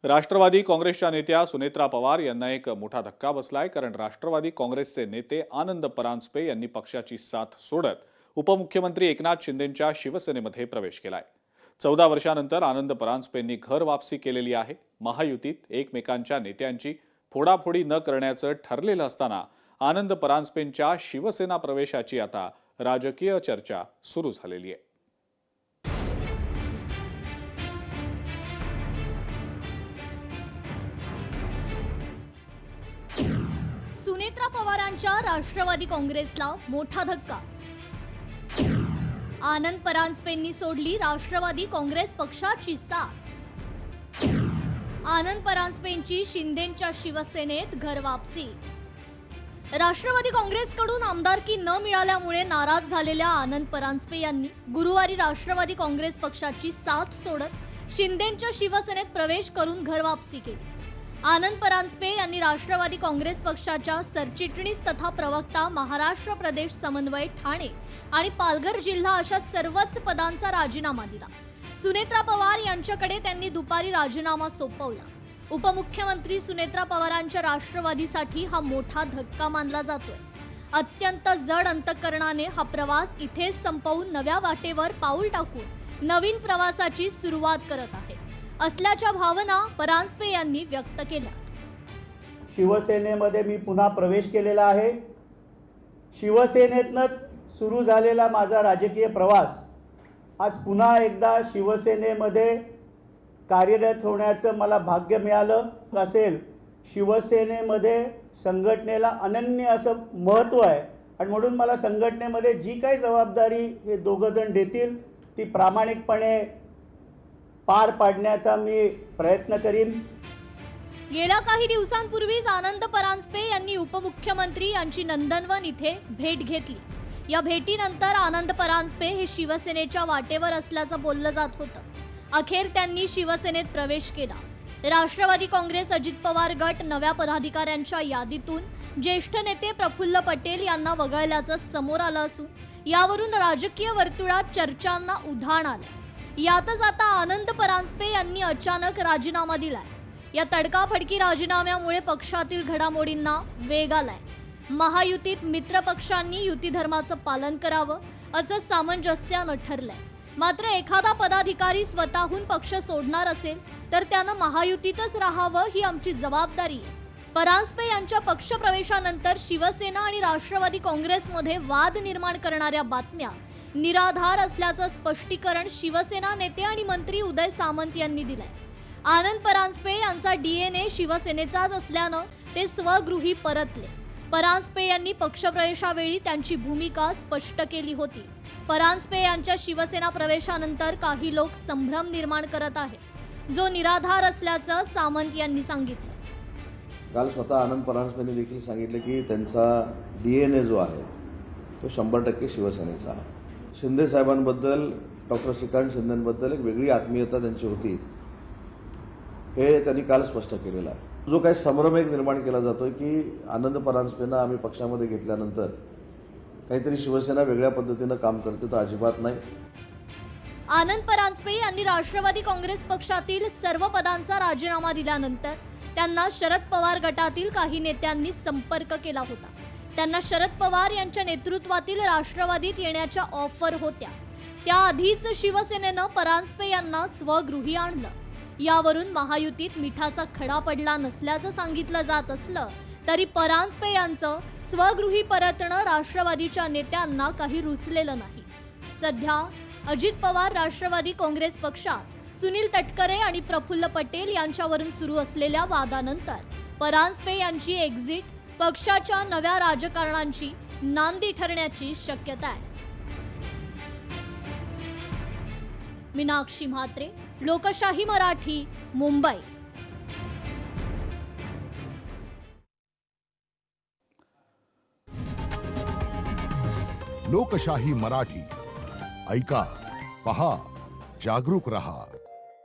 राष्ट्रवादी काँग्रेसच्या नेत्या सुनेत्रा पवार यांना एक मोठा धक्का बसलाय। कारण राष्ट्रवादी काँग्रेसचे नेते आनंद परांजपे यांनी पक्षाची साथ सोडत उपमुख्यमंत्री एकनाथ शिंदेंच्या शिवसेनेमध्ये प्रवेश केलाय। 14 वर्षांनंतर आनंद परांजपेंनी घर वापसी केलेली आहे। महायुतीत एकमेकांच्या नेत्यांची फोडाफोडी न करण्याचं ठरलेलं असताना आनंद परांजपेंच्या शिवसेना प्रवेशाची आता राजकीय चर्चा सुरू झालेली आहे। सुनेत्रा पवारांच्या राष्ट्रवादी काँग्रेसला मोठा धक्का। आनंद परांजपेंनी सोडली राष्ट्रवादी काँग्रेस पक्षाची साथ। आनंद परांजपेंची शिंदेंच्या शिवसेनेत घर वापसी। राष्ट्रवादी काँग्रेसकडून आमदारकी न मिळाल्यामुळे नाराज झालेल्या आनंद परांजपे यांनी गुरुवारी राष्ट्रवादी काँग्रेस पक्षाची साथ सोडत शिंदेंच्या शिवसेनेत प्रवेश करून घर वापसी केली। आनंद परांजपे यांनी राष्ट्रवादी काँग्रेस पक्षाच्या सरचिटणीस तथा प्रवक्ता, महाराष्ट्र प्रदेश समन्वय ठाणे आणि पालघर जिल्हा अशा सर्वच पदांचा राजीनामा दिला। सुनेत्रा पवार यांच्याकडे त्यांनी दुपारी राजीनामा सोपवला। उपमुख्यमंत्री सुनेत्रा पवारांच्या राष्ट्रवादीसाठी हा मोठा धक्का मानला जातोय। अत्यंत जड अंतःकरणाने हा प्रवास इथेच संपवून नव्या वाटेवर पाऊल टाकून नवीन प्रवासाची सुरुवात करत आहे असल्याच्या भावना परांजपे यांनी व्यक्त केल्या। शिवसेनेमध्ये मी पुन्हा प्रवेश केलेला आहे। शिवसेनेतनच सुरू झालेला माझा राजकीय प्रवास आज पुन्हा एकदा शिवसेनेमध्ये कार्यरत होण्याचं मला भाग्य मिळालं असेल। शिवसेनेमध्ये संघटनेला अनन्य असं महत्त्व आहे आणि म्हणून मला संघटनेमध्ये जी काही जबाबदारी हे दोघं जण देतील ती प्रामाणिकपणे पार पाडण्याचा मी प्रयत्न करीन। गेल्या काही दिवसांपूर्वीच आनंद परांजपे यांनी उपमुख्यमंत्री यांची नंदनवन इथे भेट घेतली। या भेटीनंतर आनंद परांजपे हे शिवसेनेच्या वाटेवर असल्याचं बोललं जात होतं। अखेर त्यांनी शिवसेनेत प्रवेश केला। राष्ट्रवादी काँग्रेस अजित पवार गट नव्या पदाधिकाऱ्यांच्या यादीतून ज्येष्ठ नेते प्रफुल्ल पटेल यांना वगळल्याचं समोर आलं असून यावरून राजकीय वर्तुळात चर्चांना उधाण आलंय। यातच आता आनंद परांजपे यांनी अचानक राजीनामा दिलाय। या तडकाफडकी राजीनाम्यामुळे पक्षातील घडामोडींना वेग आलाय। महायुतीत मित्र पक्षांनी युती धर्माचं पालन करावं असं सामंजस्यानं ठरलंय। मात्र एखादा पदाधिकारी स्वतःहून पक्ष सोडणार असेल तर त्यानं महायुतीतच राहावं ही आमची जबाबदारी आहे। परांजपे यांच्या पक्षप्रवेशानंतर शिवसेना आणि राष्ट्रवादी काँग्रेसमध्ये वाद निर्माण करणाऱ्या बातम्या निराधार असल्याचं स्पष्टीकरण शिवसेना नेते आणि मंत्री उदय सामंत यांनी दिलंय। आनंद परांजपे यांचा DNA शिवसेनेचाच असल्यानं ते स्वगृही परतले। परांजपे यांनी पक्षप्रवेशावेळी त्यांची भूमिका स्पष्ट केली होती। परांजपे यांच्या शिवसेना प्रवेशानंतर काही लोक संभ्रम निर्माण करत आहेत, जो निराधार असल्याचं सामंत यांनी सांगितलं। काल स्वतः आनंद परांजपेंनी देखील सांगितले की त्यांचा DNA जो आहे तो 100% शिवसेनेचा आहे। शिंदे साहेबांबद्दल, डॉक्टर श्रीकांत शिंदेंबद्दल एक वेगळी आत्मीयता त्यांची होती, हे त्यांनी काल स्पष्ट केलेलं आहे। जो काही संभ्रम एक निर्माण केला जातोय की आनंद परांजपेंना आम्ही पक्षामध्ये घेतल्यानंतर काहीतरी शिवसेना वेगळ्या पद्धतीनं काम करते, तर अजिबात नाही। आनंद परांजपे यांनी राष्ट्रवादी काँग्रेस पक्षातील सर्व पदांचा राजीनामा दिल्यानंतर त्यांना शरद पवार गटातील काही नेत्यांनी संपर्क केला होता। त्यांना शरद पवार यांच्या नेतृत्वातील राष्ट्रवादीत येण्याच्या ऑफर होत्या। त्याआधीच शिवसेनेनं परांजपे यांना स्वगृही आणलं। यावरून महायुतीत मिठाचा खडा पडला नसल्याचं सांगितलं जात असलं तरी परांजपे यांचं स्वगृही परतणं राष्ट्रवादीच्या नेत्यांना काही रुचलेलं नाही। सध्या अजित पवार राष्ट्रवादी काँग्रेस पक्षात सुनील तटकरे आणि प्रफुल्ल पटेल यांच्यावरून सुरू असलेल्या वादानंतर परांजपे यांची एक्झिट पक्षाच्या नव्या राजकारणांची नांदी ठरण्याची शक्यता आहे। मीनाक्षी म्हात्रे, लोकशाही मराठी, मुंबई। लोकशाही मराठी ऐका, पहा, जागरूक रहा।